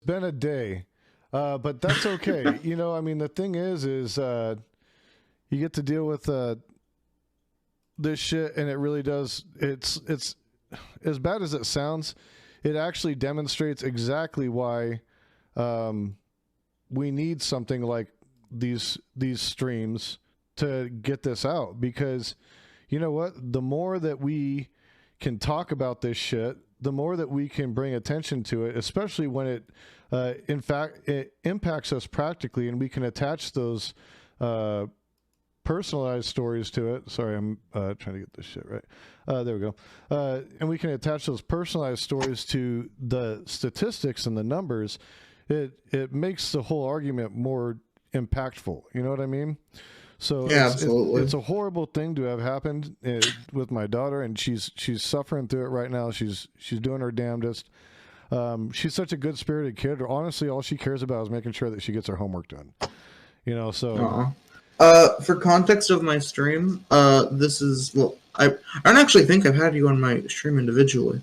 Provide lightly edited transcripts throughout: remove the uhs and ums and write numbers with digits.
been a day, but that's okay. I mean, the thing is you get to deal with this shit, and it really does. It's as bad as it sounds. It actually demonstrates exactly why we need something like these streams to get this out, because you know what? The more that we can talk about this shit, the more that we can bring attention to it, especially when in fact, it impacts us practically, and we can attach those personalized stories to it. Sorry, I'm trying to get this shit right. There we go. And we can attach those personalized stories to the statistics and the numbers. It makes the whole argument more impactful. You know what I mean? So Yeah, absolutely. it's a horrible thing to have happened with my daughter, and she's suffering through it right now. She's doing her damnedest. She's such a good spirited kid. Honestly, all she cares about is making sure that she gets her homework done. So. For context of my stream, this is, well, I don't actually think I've had you on my stream individually.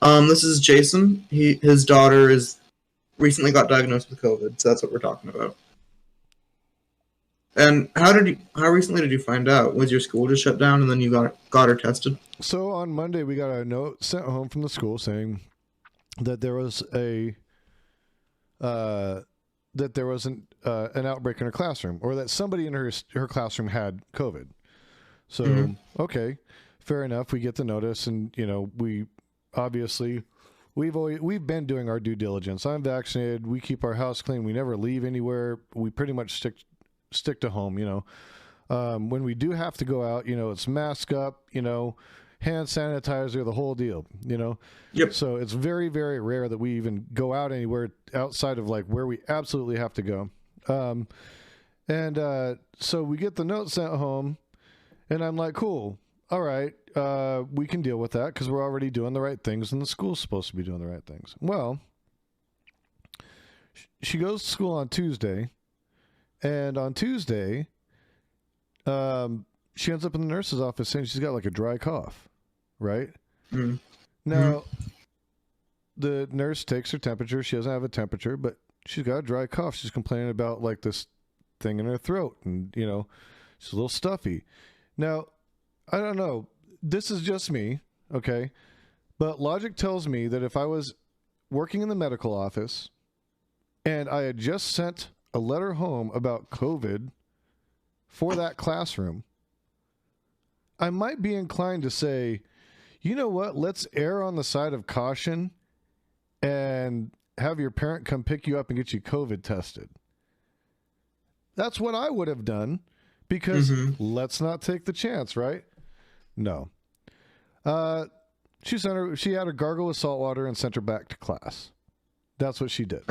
This is Jason. His daughter is recently got diagnosed with COVID, so that's what we're talking about. And how recently did you find out? Was your school just shut down and then you got her tested? So on Monday we got a note sent home from the school saying that there was an outbreak in her classroom, or that somebody in her classroom had COVID. So okay, fair enough. We get the notice, and we obviously we've been doing our due diligence. I'm vaccinated. We keep our house clean. We never leave anywhere. We pretty much stick to home. When we do have to go out, it's mask up. Hand sanitizer, the whole deal. Yep. So it's very, very rare that we even go out anywhere outside of like where we absolutely have to go. So we get the note sent home, and I'm like, cool, all right, we can deal with that because we're already doing the right things, and the school's supposed to be doing the right things. Well, she goes to school on Tuesday, and on Tuesday, she ends up in the nurse's office saying she's got like a dry cough, right? Now, the nurse takes her temperature. She doesn't have a temperature, but she's got a dry cough. She's complaining about like this thing in her throat, and she's a little stuffy. Now, I don't know. This is just me, okay? But logic tells me that if I was working in the medical office and I had just sent a letter home about COVID for that classroom, I might be inclined to say, you know what? Let's err on the side of caution and have your parent come pick you up and get you COVID tested. That's what I would have done, because let's not take the chance, right? No. She had her gargle with salt water and sent her back to class. That's what she did.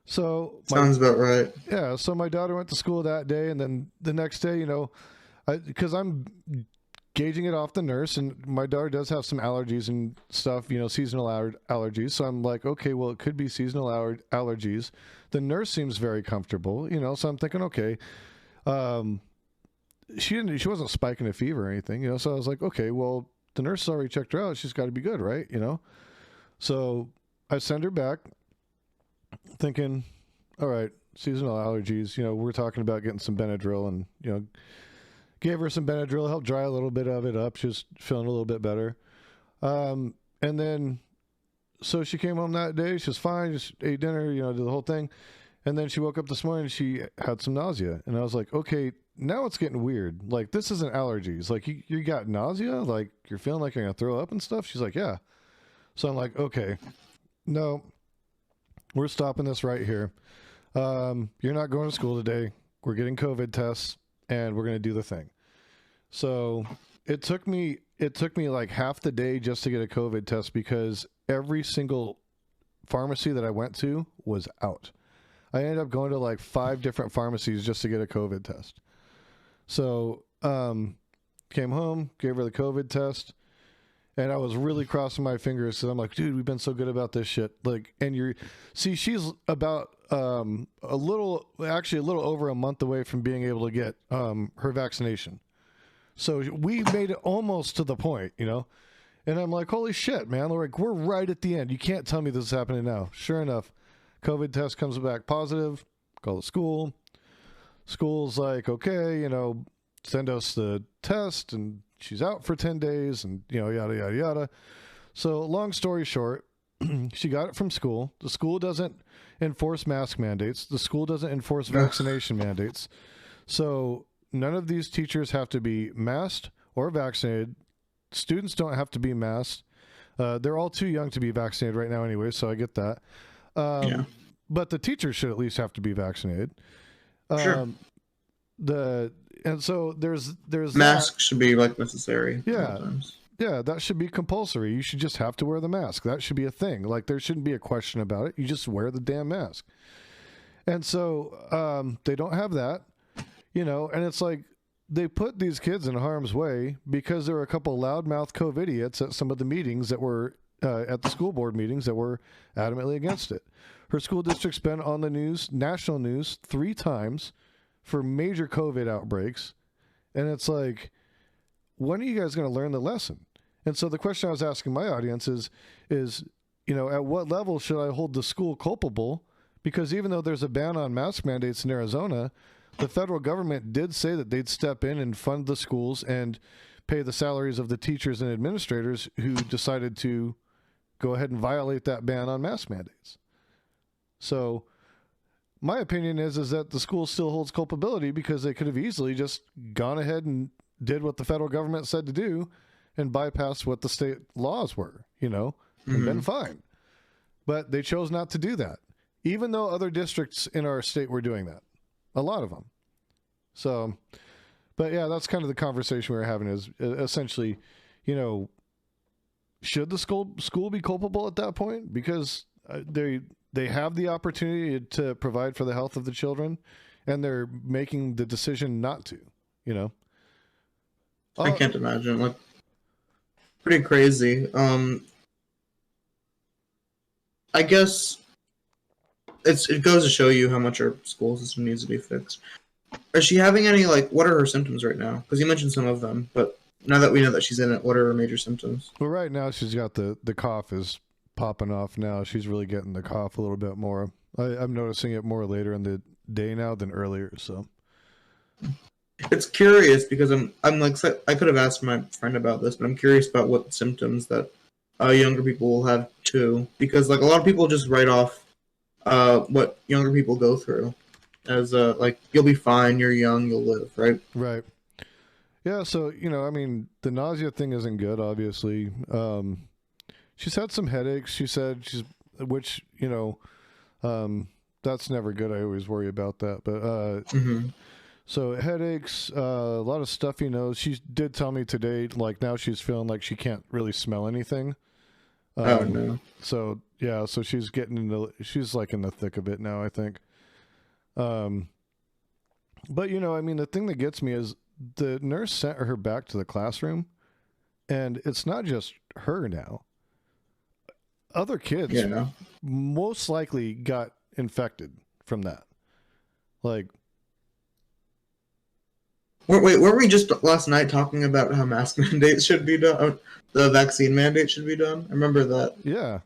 So sounds about right. Yeah. So my daughter went to school that day, and then the next day, because I'm gauging it off the nurse, and my daughter does have some allergies and stuff, seasonal allergies. So I'm like, okay, well, it could be seasonal allergies. The nurse seems very comfortable, so I'm thinking, okay, she wasn't spiking a fever or anything, so I was like, okay, well, the nurse already checked her out. She's got to be good, right? So I send her back thinking, all right, seasonal allergies, we're talking about getting some Benadryl, and, gave her some Benadryl, helped dry a little bit of it up. She was feeling a little bit better. And then, so she came home that day. She was fine, just ate dinner, did the whole thing. And then she woke up this morning and she had some nausea. And I was like, okay, now it's getting weird. Like, this isn't allergies. Like, you got nausea? Like, you're feeling like you're going to throw up and stuff? She's like, yeah. So I'm like, okay, no, we're stopping this right here. You're not going to school today. We're getting COVID tests, and we're going to do the thing. So it took me like half the day just to get a COVID test, because every single pharmacy that I went to was out. I ended up going to like 5 different pharmacies just to get a COVID test. So, came home, gave her the COVID test, and I was really crossing my fingers because I'm like, dude, we've been so good about this shit. Like, and she's about a little over a month away from being able to get her vaccination. So we made it almost to the point, and I'm like, holy shit, man. We're right at the end. You can't tell me this is happening now. Sure enough, COVID test comes back positive, call the school. School's like, okay, send us the test, and she's out for 10 days, and, yada, yada, yada. So long story short, she got it from school. The school doesn't enforce mask mandates. The school doesn't enforce vaccination mandates. So none of these teachers have to be masked or vaccinated. Students don't have to be masked. They're all too young to be vaccinated right now anyway, so I get that. Yeah. But the teachers should at least have to be vaccinated. Sure. And so there's masks should be like necessary. Yeah. Sometimes. Yeah, that should be compulsory. You should just have to wear the mask. That should be a thing. Like, there shouldn't be a question about it. You just wear the damn mask. And so they don't have that, and it's like they put these kids in harm's way because there were a couple loudmouth COVID idiots at some of the meetings that were at the school board meetings that were adamantly against it. Her school district's been on the news, national news, 3 times for major COVID outbreaks. And it's like, when are you guys going to learn the lesson? And so the question I was asking my audience is, at what level should I hold the school culpable? Because even though there's a ban on mask mandates in Arizona, the federal government did say that they'd step in and fund the schools and pay the salaries of the teachers and administrators who decided to go ahead and violate that ban on mask mandates. So my opinion is that the school still holds culpability because they could have easily just gone ahead and did what the federal government said to do and bypassed what the state laws were, and been fine. But they chose not to do that, even though other districts in our state were doing that. A lot of them. So, but yeah, that's kind of the conversation we were having is essentially, should the school be culpable at that point? Because they have the opportunity to provide for the health of the children, and they're making the decision not to, I can't imagine. Like, pretty crazy. I guess it goes to show you how much our school system needs to be fixed. Is she having any, what are her symptoms right now? Because you mentioned some of them, but now that we know that she's in it, what are her major symptoms? Well, right now she's got the cough is popping off now. She's really getting the cough a little bit more. I'm noticing it more later in the day now than earlier, so. It's curious because I'm like, I could have asked my friend about this, but I'm curious about what symptoms that younger people will have too, because a lot of people just write off what younger people go through as you'll be fine, you're young, you'll live, right? Right. Yeah. So the nausea thing isn't good, obviously. She's had some headaches. She said which that's never good. I always worry about that, but So headaches, a lot of stuffy nose. She did tell me today, now she's feeling like she can't really smell anything. Oh no. So yeah, so she's she's in the thick of it now, I think. But the thing that gets me is the nurse sent her back to the classroom, and it's not just her now. Other kids most likely got infected from that. Wait, weren't we just last night talking about how mask mandates should be done? The vaccine mandate should be done? I remember that. Yeah.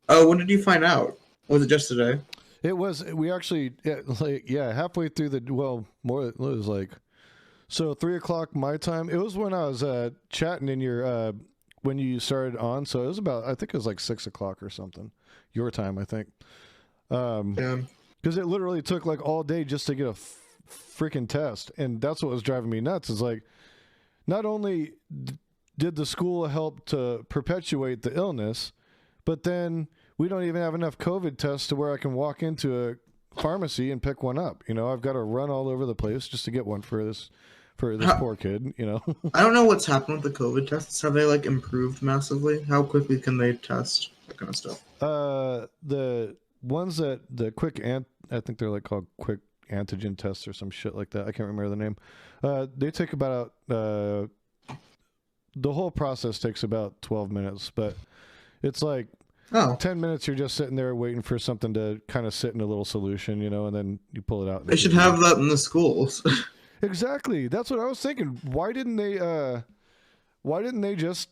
Oh, when did you find out? Was it just today? It was, we actually, halfway through it was 3:00 my time. It was when I was chatting in your, when you started on. So it was about, I think it was 6:00 or something. Your time, I think. Yeah. Because it literally took all day just to get a freaking test. And that's what was driving me nuts. Is not only did the school help to perpetuate the illness, but then we don't even have enough COVID tests to where I can walk into a pharmacy and pick one up. I've got to run all over the place just to get one for this poor kid, I don't know what's happened with the COVID tests. Have they improved massively? How quickly can they test that kind of stuff? The ones that I think they're called quick antigen tests or some shit like that. I can't remember the name. They take about the whole process takes about 12 minutes, but it's 10 minutes you're just sitting there waiting for something to kind of sit in a little solution, and then you pull it out. They should have that in the schools. Exactly. That's what I was thinking. Why didn't they just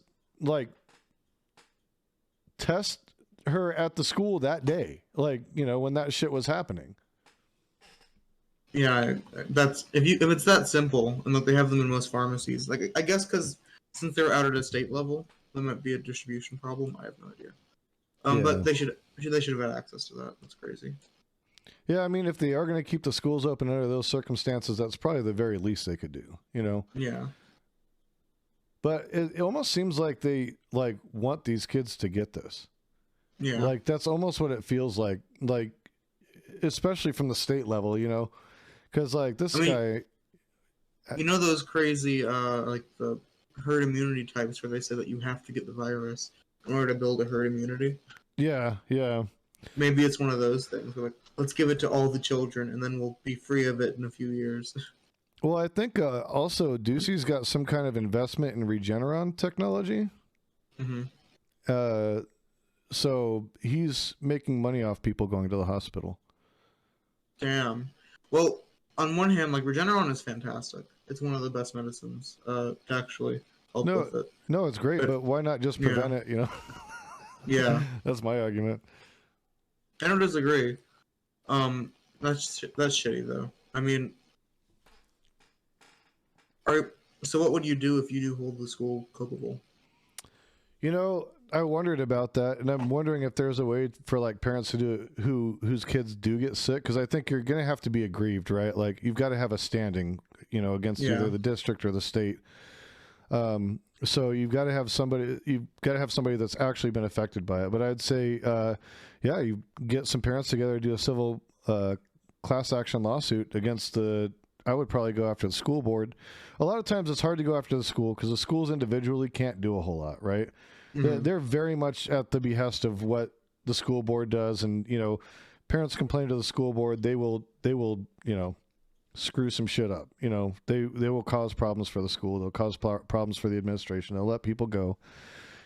test her at the school that day, like, you know, when that shit was happening. Yeah, that's if it's that simple, and like they have them in most pharmacies. Like I guess because since they're out at a state level, there might be a distribution problem. I have no idea. Yeah. But they should have had access to that. That's crazy. Yeah, I mean, if they are going to keep the schools open under those circumstances, that's probably the very least they could do, you know? Yeah. But it almost seems like they like want these kids to get this. Yeah. Like that's almost what it feels like, especially from the state level, you know? Because like this guy, you know, those crazy like the herd immunity types where they say that you have to get the virus in order to build a herd immunity. Yeah, yeah. Maybe it's one of those things. We're like, let's give it to all the children, and then we'll be free of it in a few years. Well, I think also Ducey's got some kind of investment in Regeneron technology. Mm-hmm. So he's making money off people going to the hospital. Damn. Well, on one hand, like Regeneron is fantastic. It's one of the best medicines to actually help with it. No, it's great, but why not just prevent it? You know. Yeah. That's my argument. I don't disagree. That's shitty though. I mean, so what would you do if you do hold the school culpable? You know, I wondered about that, and I'm wondering if there's a way for like parents to do it whose kids do get sick, because I think you're gonna have to be aggrieved, right? Like you've got to have a standing, you know, against either the district or the state. So you've got to have somebody. You've got to have somebody that's actually been affected by it. But I'd say, yeah, you get some parents together, do a civil class action lawsuit against the. I would probably go after the school board. A lot of times it's hard to go after the school because the schools individually can't do a whole lot, right? Mm-hmm. They're very much at the behest of what the school board does, and you know, parents complain to the school board, they will, you know, screw some shit up. You know, they will cause problems for the school. They'll cause problems for the administration. They'll let people go,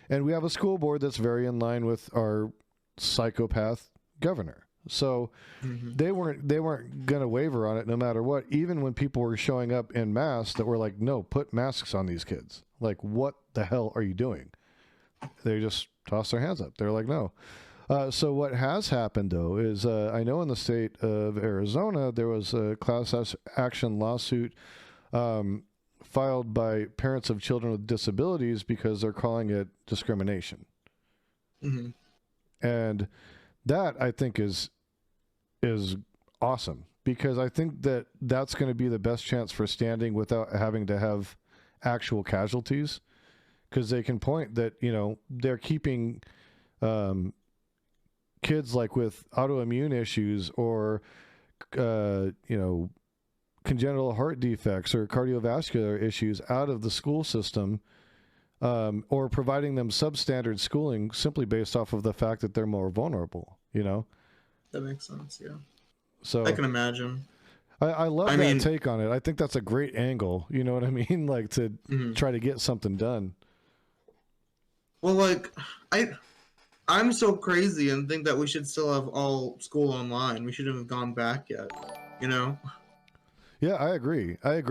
and we have a school board that's very in line with our psychopath governor. So they weren't going to waver on it no matter what, even when people were showing up in masks that were like, no, put masks on these kids. Like, what the hell are you doing? They just tossed their hands up. They're like, no. So what has happened, though, is I know in the state of Arizona, there was a class action lawsuit filed by parents of children with disabilities because they're calling it discrimination. Mm-hmm. And that, I think, is awesome, because I think that that's going to be the best chance for standing without having to have actual casualties, because they can point that, you know, they're keeping kids like with autoimmune issues or you know, congenital heart defects or cardiovascular issues out of the school system, or providing them substandard schooling simply based off of the fact that they're more vulnerable, you know. That makes sense, yeah. So I can imagine. I love that take on it. I think that's a great angle, you know what I mean? Like to try to get something done. Well, like, I'm so crazy and think that we should still have all school online. We shouldn't have gone back yet, you know? Yeah, I agree. As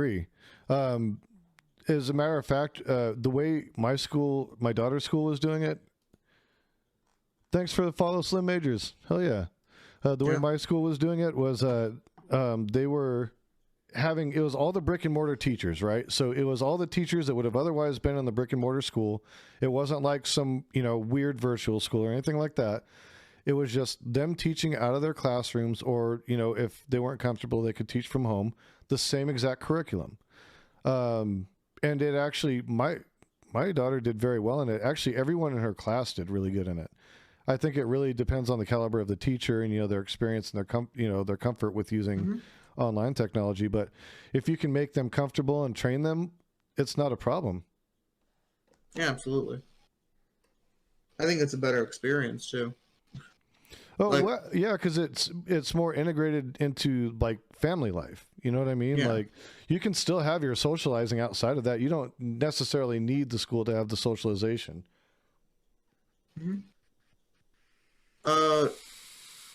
a matter of fact, the way my daughter's school was doing it, thanks for the follow, Slim Majors. Hell yeah. The way my school was doing it was they were having, it was all the brick and mortar teachers, right? So it was all the teachers that would have otherwise been in the brick and mortar school. It wasn't like some, you know, weird virtual school or anything like that. It was just them teaching out of their classrooms, or, you know, if they weren't comfortable, they could teach from home, the same exact curriculum. And it actually, my daughter did very well in it. Actually, everyone in her class did really good in it. I think it really depends on the caliber of the teacher and, you know, their experience and their comfort with using online technology. But if you can make them comfortable and train them, it's not a problem. Yeah, absolutely. I think it's a better experience too. Oh, like, well, yeah, because it's more integrated into like family life. You know what I mean? Yeah. Like you can still have your socializing outside of that. You don't necessarily need the school to have the socialization. Mm-hmm.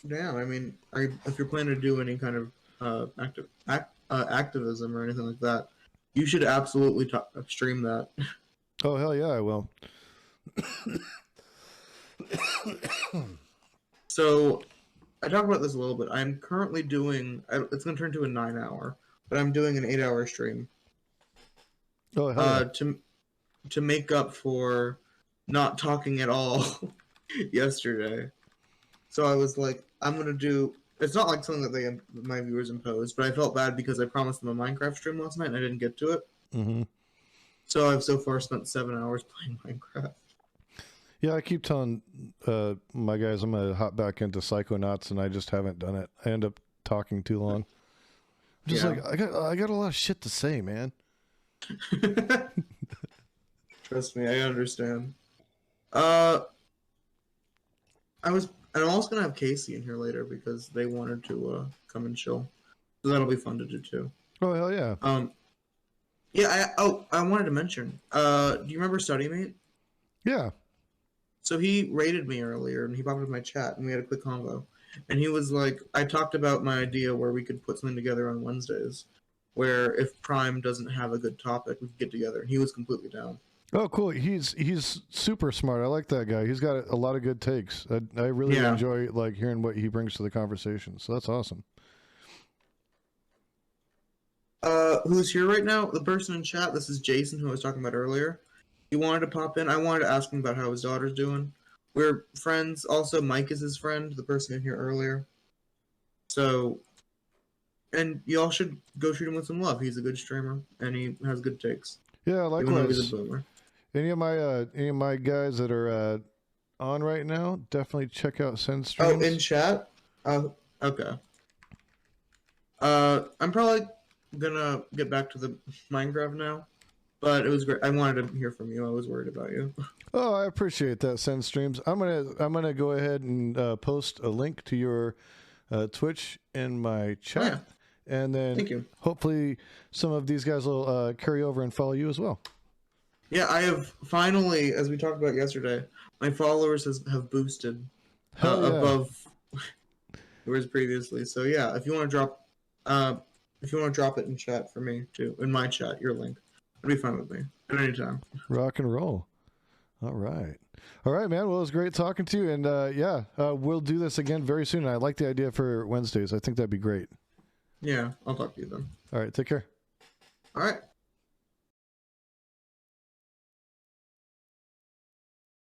Damn. I mean, if you're planning to do any kind of activism or anything like that, you should absolutely stream that. Oh hell yeah, I will. So I talked about this a little bit. I'm currently doing. It's going to turn to a 9-hour, but I'm doing an 8-hour stream. Oh, hell yeah. To make up for not talking at all yesterday. So I was like, I'm gonna do. It's not like something that my viewers imposed, but I felt bad because I promised them a Minecraft stream last night and I didn't get to it. Mm-hmm. So I've so far spent 7 hours playing Minecraft. Yeah, I keep telling my guys I'm gonna hop back into Psychonauts, and I just haven't done it. I end up talking too long. I'm just like, I got a lot of shit to say, man. Trust me, I understand. I'm also gonna have Casey in here later because they wanted to come and chill, so that'll be fun to do too. Oh, hell yeah. Yeah. I wanted to mention. Do you remember StudyMate? Yeah. So he rated me earlier, and he popped into my chat, and we had a quick convo. And he was like, I talked about my idea where we could put something together on Wednesdays, where if Prime doesn't have a good topic, we could get together. And he was completely down. Oh, cool. He's super smart. I like that guy. He's got a lot of good takes. I really enjoy like hearing what he brings to the conversation. So that's awesome. Who's here right now? The person in chat. This is Jason, who I was talking about earlier. He wanted to pop in. I wanted to ask him about how his daughter's doing. We're friends. Also, Mike is his friend, the person in here earlier. So, and y'all should go shoot him with some love. He's a good streamer, and he has good takes. Yeah, likewise. Even though he's a boomer. Any of my guys that are on right now, definitely check out Seinestreams. Oh, in chat? Okay. I'm probably gonna get back to the Minecraft now, but it was great. I wanted to hear from you. I was worried about you. Oh, I appreciate that, Seinestreams. I'm gonna go ahead and post a link to your Twitch in my chat, Yeah. and then Thank you. Hopefully some of these guys will carry over and follow you as well. Yeah, I have finally, as we talked about yesterday, my followers have boosted above yours previously. So yeah, if you want to drop it in chat for me too, in my chat, your link, it'd be fine with me at any time. Rock and roll. All right, man. Well, it was great talking to you, and we'll do this again very soon. I like the idea for Wednesdays. I think that'd be great. Yeah, I'll talk to you then. All right, take care. All right.